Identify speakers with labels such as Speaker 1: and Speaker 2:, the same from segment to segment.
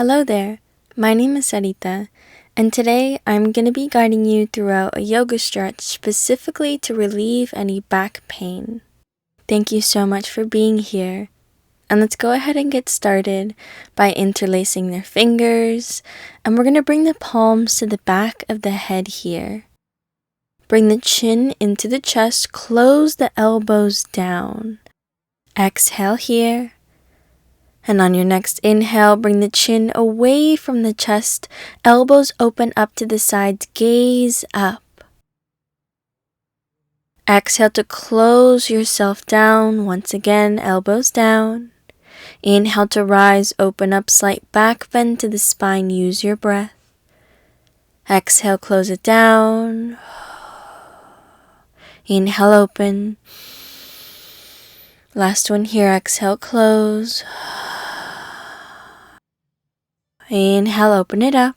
Speaker 1: Hello there, my name is Sarita, and today I'm going to be guiding you throughout a yoga stretch specifically to relieve any back pain. Thank you so much for being here, and let's go ahead and get started by interlacing their fingers, and we're going to bring the palms to the back of the head here. Bring the chin into the chest, close the elbows down. Exhale here. And on your next inhale, bring the chin away from the chest, elbows open up to the sides, gaze up. Exhale to close yourself down, once again, elbows down. Inhale to rise, open up, slight back bend to the spine, use your breath. Exhale, close it down. Inhale, open. Last one here, exhale, close. Inhale, open it up.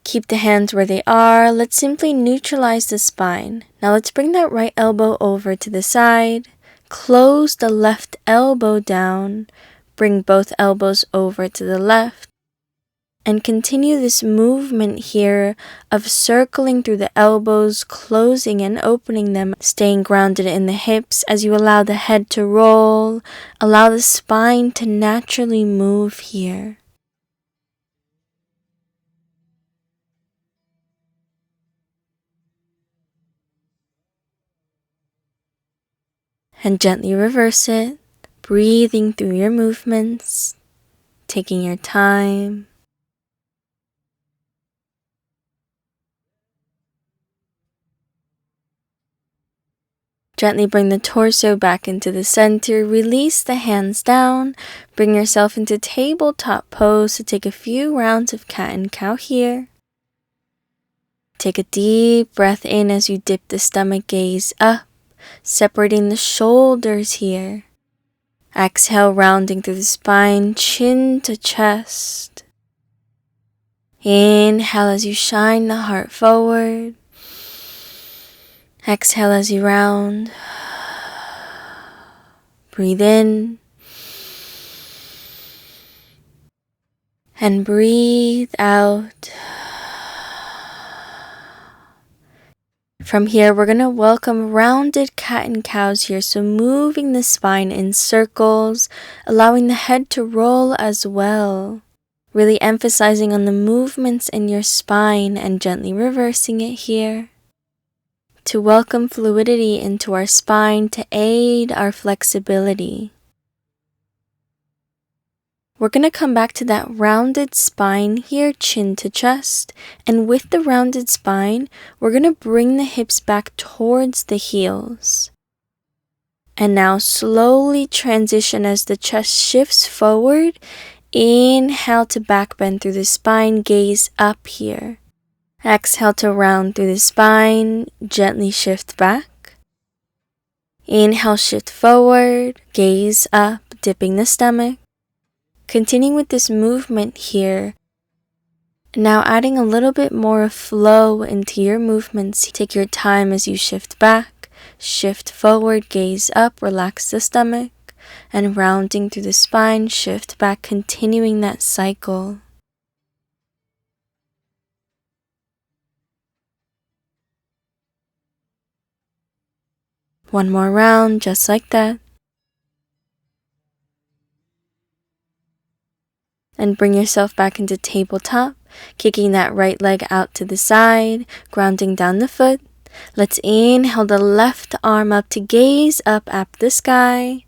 Speaker 1: Keep the hands where they are. Let's simply neutralize the spine. Now let's bring that right elbow over to the side. Close the left elbow down. Bring both elbows over to the left. And continue this movement here of circling through the elbows, closing and opening them, staying grounded in the hips as you allow the head to roll, allow the spine to naturally move here. And gently reverse it, breathing through your movements, taking your time. Gently bring the torso back into the center, release the hands down, bring yourself into tabletop pose to take a few rounds of cat and cow here. Take a deep breath in as you dip the stomach, gaze up, separating the shoulders here. Exhale, rounding through the spine, chin to chest. Inhale as you shine the heart forward. Exhale as you round. Breathe in. And breathe out. From here, we're going to welcome rounded cat and cows here. So moving the spine in circles, allowing the head to roll as well. Really emphasizing on the movements in your spine and gently reversing it here. To welcome fluidity into our spine to aid our flexibility. We're going to come back to that rounded spine here, chin to chest. And with the rounded spine, we're going to bring the hips back towards the heels. And now slowly transition as the chest shifts forward. Inhale to back bend through the spine, gaze up here. Exhale to round through the spine, gently shift back. Inhale, shift forward, gaze up, dipping the stomach. Continuing with this movement here. Now adding a little bit more flow into your movements. Take your time as you shift back, shift forward, gaze up, relax the stomach, and rounding through the spine, shift back, continuing that cycle. One more round, just like that. And bring yourself back into tabletop, kicking that right leg out to the side, grounding down the foot. Let's inhale the left arm up to gaze up at the sky.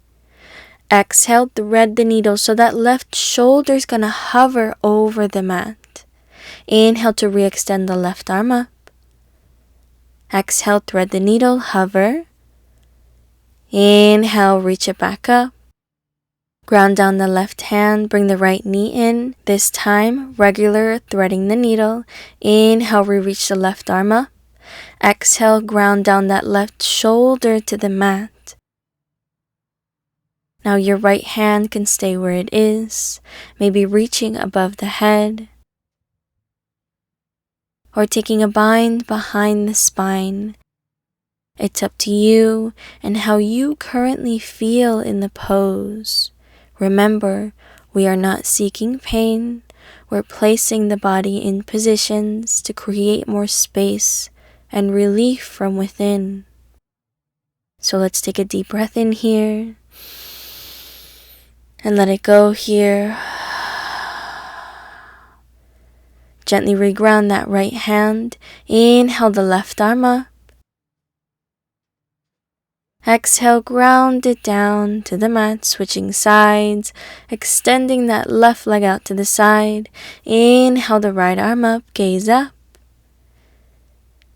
Speaker 1: Exhale, thread the needle so that left shoulder is going to hover over the mat. Inhale to re-extend the left arm up. Exhale, thread the needle, hover. Inhale, reach it back up. Ground down the left hand, bring the right knee in. This time, regular threading the needle. Inhale, re-reach the left arm up. Exhale, ground down that left shoulder to the mat. Now your right hand can stay where it is, maybe reaching above the head. Or taking a bind behind the spine. It's up to you and how you currently feel in the pose. Remember, We are not seeking pain. We're placing the body in positions to create more space and relief from within. So let's take a deep breath in here and let it go here. Gently reground that right hand. Inhale the left arm up. Exhale, ground it down to the mat, switching sides, extending that left leg out to the side. Inhale the right arm up, gaze up.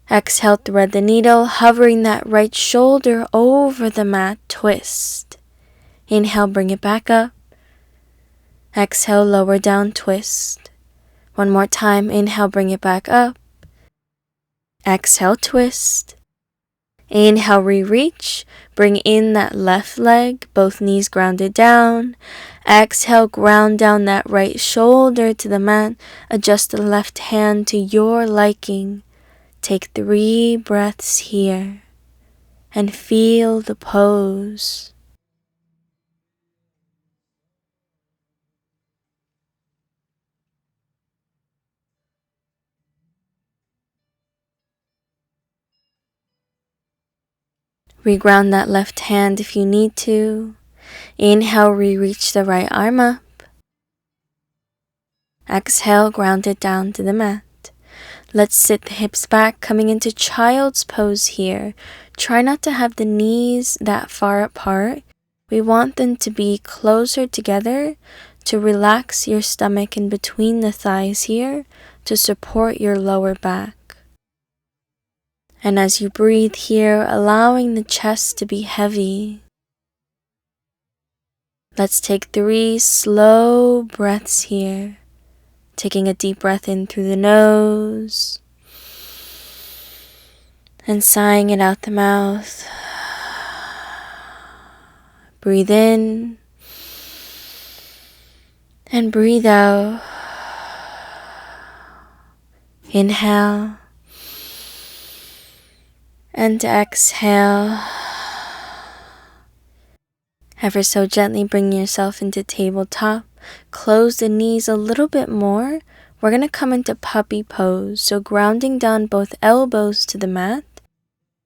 Speaker 1: Exhale, thread the needle, hovering that right shoulder over the mat, twist. Inhale, bring it back up. Exhale, lower down, twist. One more time, inhale, bring it back up. Exhale, twist. Inhale, re-reach. Bring in that left leg, both knees grounded down. Exhale, ground down that right shoulder to the mat. Adjust the left hand to your liking. Take 3 breaths here and feel the pose. Reground that left hand if you need to. Inhale, re-reach the right arm up. Exhale, ground it down to the mat. Let's sit the hips back, coming into child's pose here. Try not to have the knees that far apart. We want them to be closer together to relax your stomach in between the thighs here to support your lower back. And as you breathe here, allowing the chest to be heavy. Let's take 3 slow breaths here. Taking a deep breath in through the nose and sighing it out the mouth. Breathe in and breathe out. Inhale and exhale. Ever so gently bring yourself into tabletop. Close the knees a little bit more. We're going to come into puppy pose, so grounding down both elbows to the mat.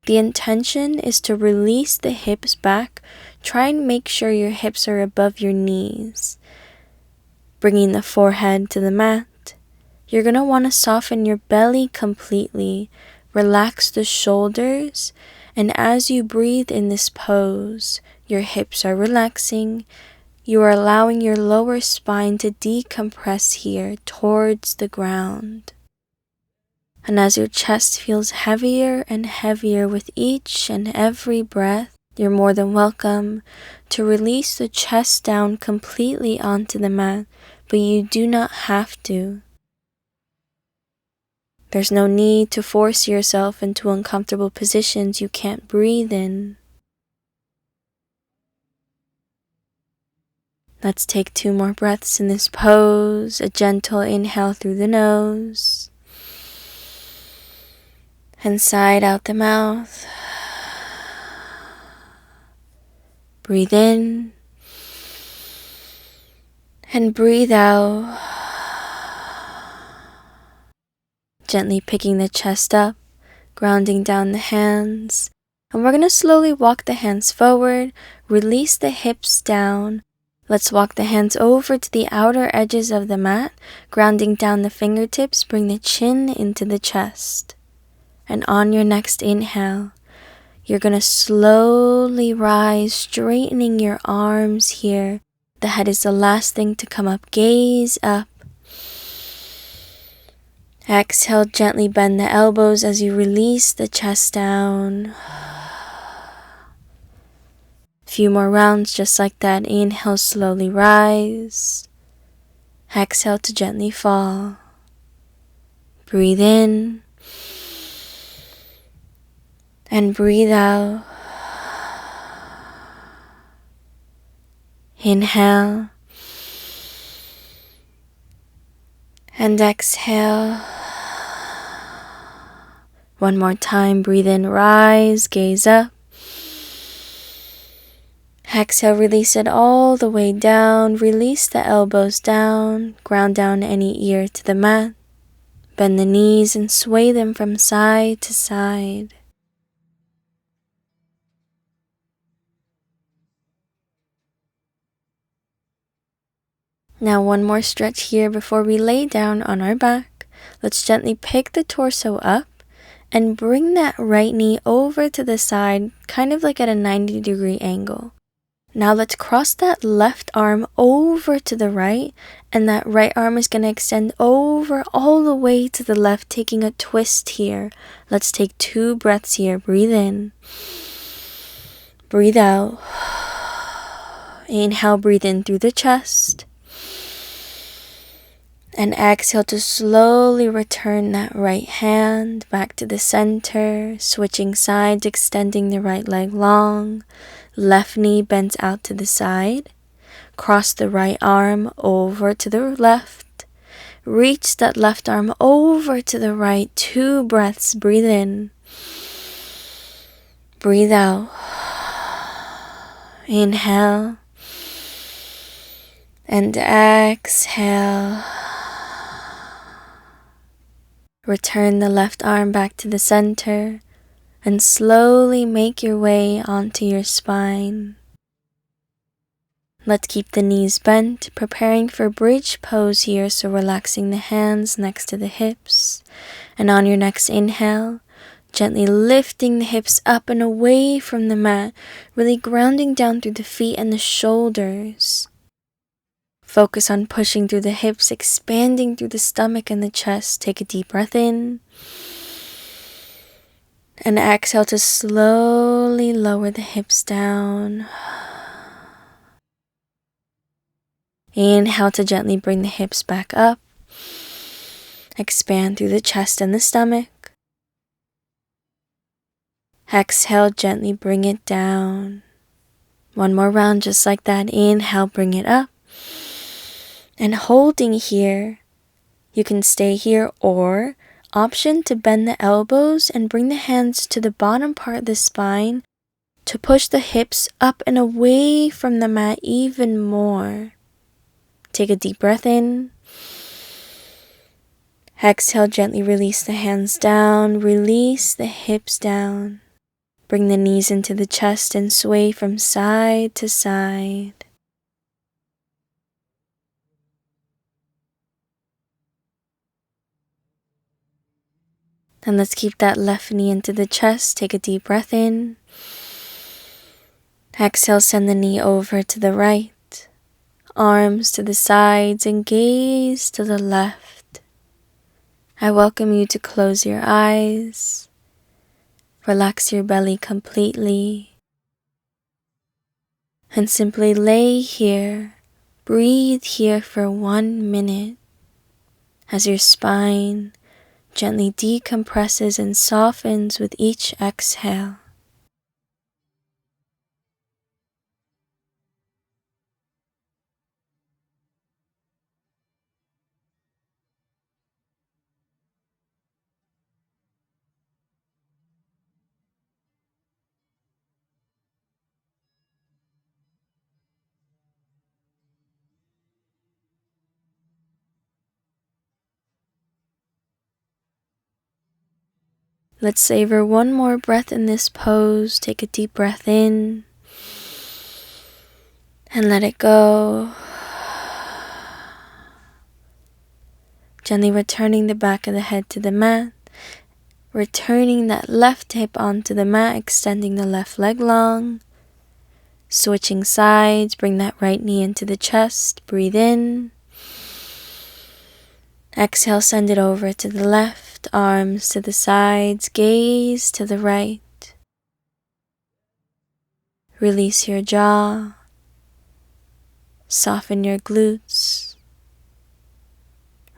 Speaker 1: The intention is to release the hips back. Try and make sure your hips are above your knees. Bringing the forehead to the mat. You're going to want to soften your belly completely. Relax the shoulders. And as you breathe in this pose, your hips are relaxing. You are allowing your lower spine to decompress here towards the ground. And as your chest feels heavier and heavier with each and every breath, you're more than welcome to release the chest down completely onto the mat, but you do not have to. There's no need to force yourself into uncomfortable positions you can't breathe in. Let's take 2 more breaths in this pose. A gentle inhale through the nose and sigh out the mouth. Breathe in and breathe out. Gently picking the chest up, grounding down the hands. And we're going to slowly walk the hands forward, release the hips down. Let's walk the hands over to the outer edges of the mat, grounding down the fingertips, bring the chin into the chest. And on your next inhale, you're going to slowly rise, straightening your arms here. The head is the last thing to come up. Gaze up. Exhale, gently bend the elbows as you release the chest down. Few more rounds just like that. Inhale, slowly rise. Exhale to gently fall. Breathe in and breathe out. Inhale and exhale. One more time, breathe in, rise, gaze up. Exhale, release it all the way down. Release the elbows down. Ground down any ear to the mat. Bend the knees and sway them from side to side. Now one more stretch here before we lay down on our back. Let's gently pick the torso up and bring that right knee over to the side, kind of like at a 90-degree angle. Now let's cross that left arm over to the right, and that right arm is going to extend over all the way to the left, taking a twist here. Let's take 2 breaths here. Breathe in. Breathe out. Inhale, breathe in through the chest. And exhale to slowly return that right hand back to the center, switching sides, extending the right leg long. Left knee bent out to the side. Cross the right arm over to the left. Reach that left arm over to the right. 2 breaths. Breathe in. Breathe out. Inhale. And exhale. Return the left arm back to the center and slowly make your way onto your spine. Let's keep the knees bent, preparing for bridge pose here, so relaxing the hands next to the hips. And on your next inhale, gently lifting the hips up and away from the mat, really grounding down through the feet and the shoulders. Focus on pushing through the hips, expanding through the stomach and the chest. Take a deep breath in. And exhale to slowly lower the hips down. Inhale to gently bring the hips back up. Expand through the chest and the stomach. Exhale, gently bring it down. One more round just like that. Inhale, bring it up. And holding here, you can stay here or option to bend the elbows and bring the hands to the bottom part of the spine to push the hips up and away from the mat even more. Take a deep breath in. Exhale, gently release the hands down, release the hips down. Bring the knees into the chest and sway from side to side. And let's keep that left knee into the chest. Take a deep breath in. Exhale, send the knee over to the right. Arms to the sides and gaze to the left. I welcome you to close your eyes. Relax your belly completely. And simply lay here. Breathe here for 1 minute as your spine gently decompresses and softens with each exhale. Let's savor one more breath in this pose. Take a deep breath in and let it go. Gently returning the back of the head to the mat. Returning that left hip onto the mat, extending the left leg long. Switching sides, bring that right knee into the chest. Breathe in. Exhale, send it over to the left, arms to the sides, gaze to the right. Release your jaw. Soften your glutes.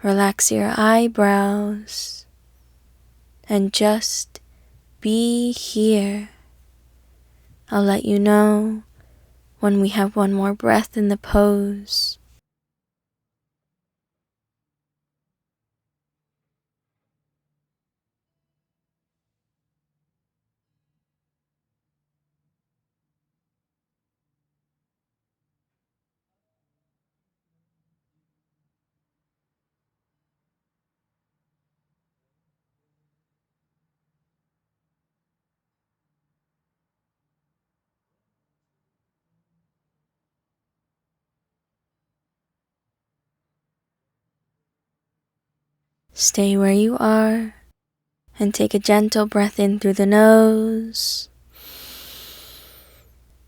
Speaker 1: Relax your eyebrows. And just be here. I'll let you know when we have one more breath in the pose. Stay where you are and take a gentle breath in through the nose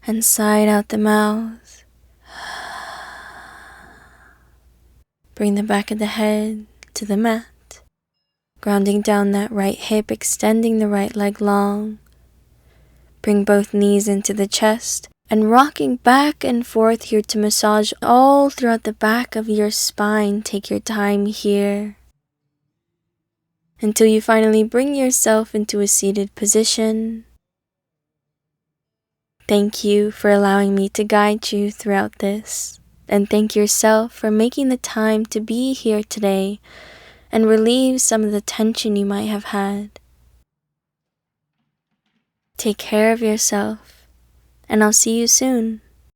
Speaker 1: and sigh out the mouth. Bring the back of the head to the mat, grounding down that right hip, extending the right leg long. Bring both knees into the chest and rocking back and forth here to massage all throughout the back of your spine. Take your time here until you finally bring yourself into a seated position. Thank you for allowing me to guide you throughout this, and thank yourself for making the time to be here today and relieve some of the tension you might have had. Take care of yourself, and I'll see you soon.